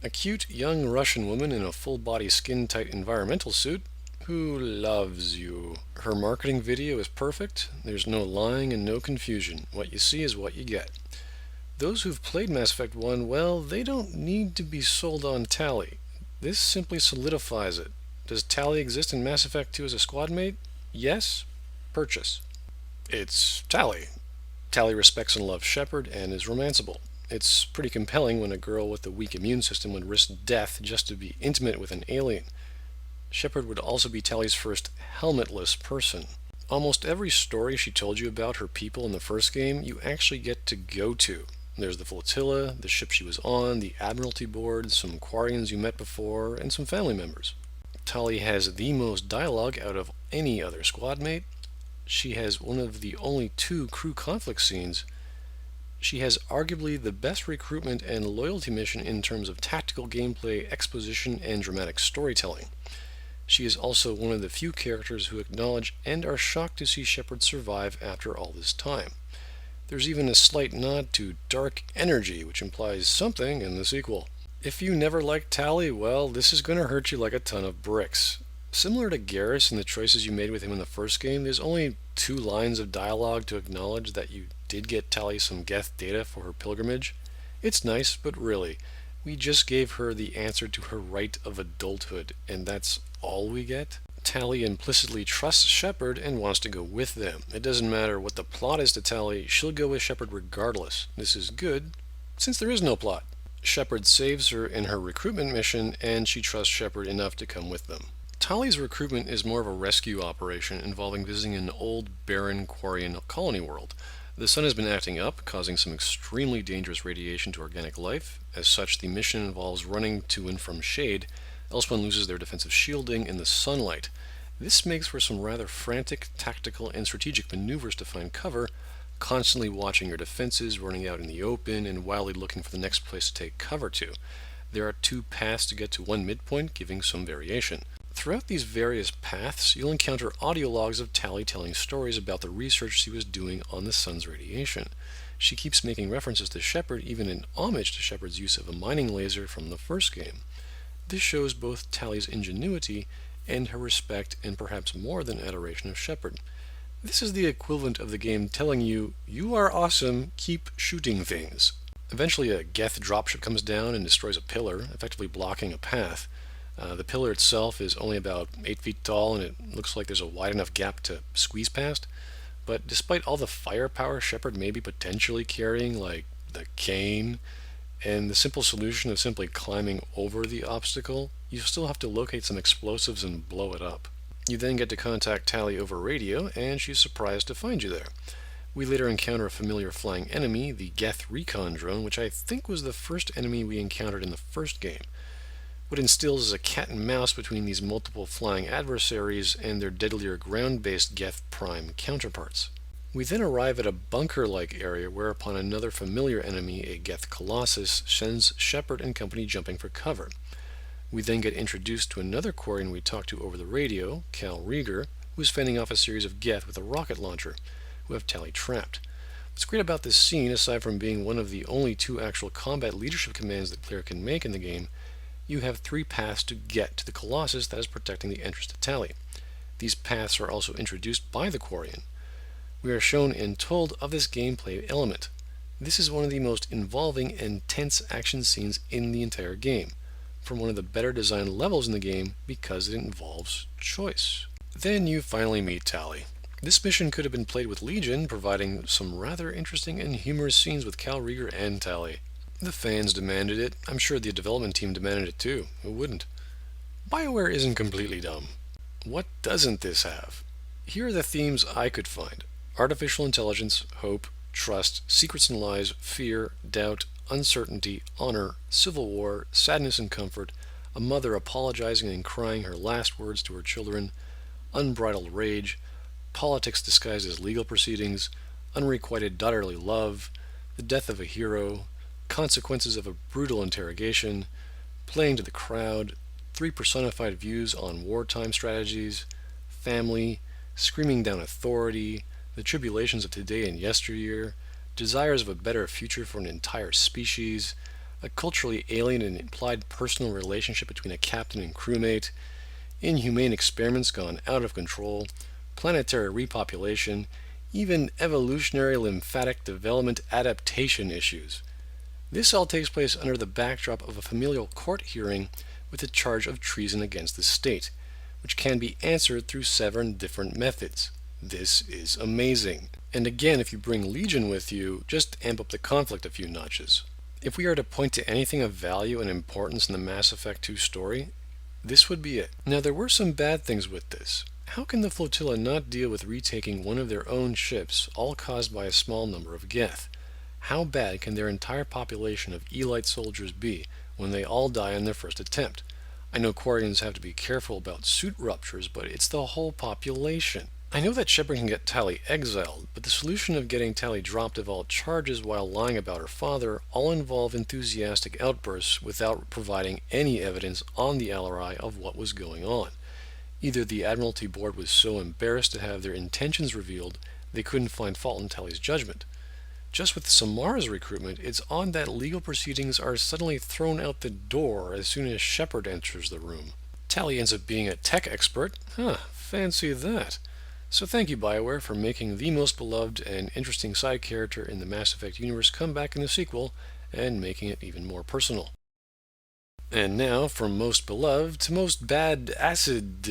A cute young Russian woman in a full-body skin-tight environmental suit who loves you. Her marketing video is perfect. There's no lying and no confusion. What you see is what you get. Those who've played Mass Effect 1, well, they don't need to be sold on Tali. This simply solidifies it. Does Tali exist in Mass Effect 2 as a squad mate? Yes. Purchase. It's Tali. Tali respects and loves Shepard and is romanceable. It's pretty compelling when a girl with a weak immune system would risk death just to be intimate with an alien. Shepard would also be Tali's first helmetless person. Almost every story she told you about her people in the first game, you actually get to go to. There's the flotilla, the ship she was on, the Admiralty board, some Quarians you met before, and some family members. Tali has the most dialogue out of any other squad mate. She has one of the only 2 crew conflict scenes. She has arguably the best recruitment and loyalty mission in terms of tactical gameplay, exposition, and dramatic storytelling. She is also one of the few characters who acknowledge and are shocked to see Shepard survive after all this time. There's even a slight nod to dark energy, which implies something in the sequel. If you never liked Tali, well, this is going to hurt you like a ton of bricks. Similar to Garrus and the choices you made with him in the first game, there's only 2 lines of dialogue to acknowledge that you did get Tali some Geth data for her pilgrimage. It's nice, but really, we just gave her the answer to her right of adulthood, and that's all we get? Tali implicitly trusts Shepard and wants to go with them. It doesn't matter what the plot is to Tali, she'll go with Shepard regardless. This is good, since there is no plot. Shepard saves her in her recruitment mission, and she trusts Shepard enough to come with them. Tali's recruitment is more of a rescue operation involving visiting an old, barren Quarian colony world. The sun has been acting up, causing some extremely dangerous radiation to organic life. As such, the mission involves running to and from shade, else one loses their defensive shielding in the sunlight. This makes for some rather frantic tactical and strategic maneuvers to find cover, constantly watching your defenses, running out in the open, and wildly looking for the next place to take cover to. There are 2 paths to get to one midpoint, giving some variation. Throughout these various paths, you'll encounter audio logs of Tali telling stories about the research she was doing on the sun's radiation. She keeps making references to Shepard, even in homage to Shepard's use of a mining laser from the first game. This shows both Tali's ingenuity and her respect and perhaps more than adoration of Shepard. This is the equivalent of the game telling you, you are awesome, keep shooting things. Eventually a Geth dropship comes down and destroys a pillar, effectively blocking a path. The pillar itself is only about 8 feet tall, and it looks like there's a wide enough gap to squeeze past. But despite all the firepower Shepard may be potentially carrying, like the cane, and the simple solution of simply climbing over the obstacle, you still have to locate some explosives and blow it up. You then get to contact Tali over radio, and she's surprised to find you there. We later encounter a familiar flying enemy, the Geth recon drone, which I think was the first enemy we encountered in the first game. What instills is a cat and mouse between these multiple flying adversaries and their deadlier ground-based Geth Prime counterparts. We then arrive at a bunker-like area whereupon another familiar enemy, a Geth Colossus, sends Shepard and company jumping for cover. We then get introduced to another Quarian we talked to over the radio, Cal Rieger, who is fending off a series of Geth with a rocket launcher, who have Tali trapped. What's great about this scene, aside from being one of the only 2 actual combat leadership commands the player can make in the game, you have 3 paths to get to the Colossus that is protecting the entrance to Tali. These paths are also introduced by the Quarian. We are shown and told of this gameplay element. This is one of the most involving and tense action scenes in the entire game, from one of the better designed levels in the game because it involves choice. Then you finally meet Tali. This mission could have been played with Legion, providing some rather interesting and humorous scenes with Cal Rieger and Tali. The fans demanded it. I'm sure the development team demanded it too. Who wouldn't? BioWare isn't completely dumb. What doesn't this have? Here are the themes I could find. Artificial intelligence, hope, trust, secrets and lies, fear, doubt, uncertainty, honor, civil war, sadness and comfort, a mother apologizing and crying her last words to her children, unbridled rage, politics disguised as legal proceedings, unrequited daughterly love, the death of a hero, consequences of a brutal interrogation, playing to the crowd, 3 personified views on wartime strategies, family, screaming down authority, the tribulations of today and yesteryear, desires of a better future for an entire species, a culturally alien and implied personal relationship between a captain and crewmate, inhumane experiments gone out of control, planetary repopulation, even evolutionary lymphatic development adaptation issues. This all takes place under the backdrop of a familial court hearing with a charge of treason against the state, which can be answered through 7 different methods. This is amazing. And again, if you bring Legion with you, just amp up the conflict a few notches. If we are to point to anything of value and importance in the Mass Effect 2 story, this would be it. Now, there were some bad things with this. How can the flotilla not deal with retaking one of their own ships, all caused by a small number of Geth? How bad can their entire population of Elite soldiers be when they all die in their first attempt? I know Quarians have to be careful about suit ruptures, but it's the whole population. I know that Shepard can get Tali exiled, but the solution of getting Tali dropped of all charges while lying about her father all involve enthusiastic outbursts without providing any evidence on the LRI of what was going on. Either the Admiralty Board was so embarrassed to have their intentions revealed they couldn't find fault in Tali's judgment. Just with Samara's recruitment, it's odd that legal proceedings are suddenly thrown out the door as soon as Shepard enters the room. Tali ends up being a tech expert. Fancy that. So thank you, BioWare, for making the most beloved and interesting side character in the Mass Effect universe come back in the sequel, and making it even more personal. And now, from most beloved to most bad acid.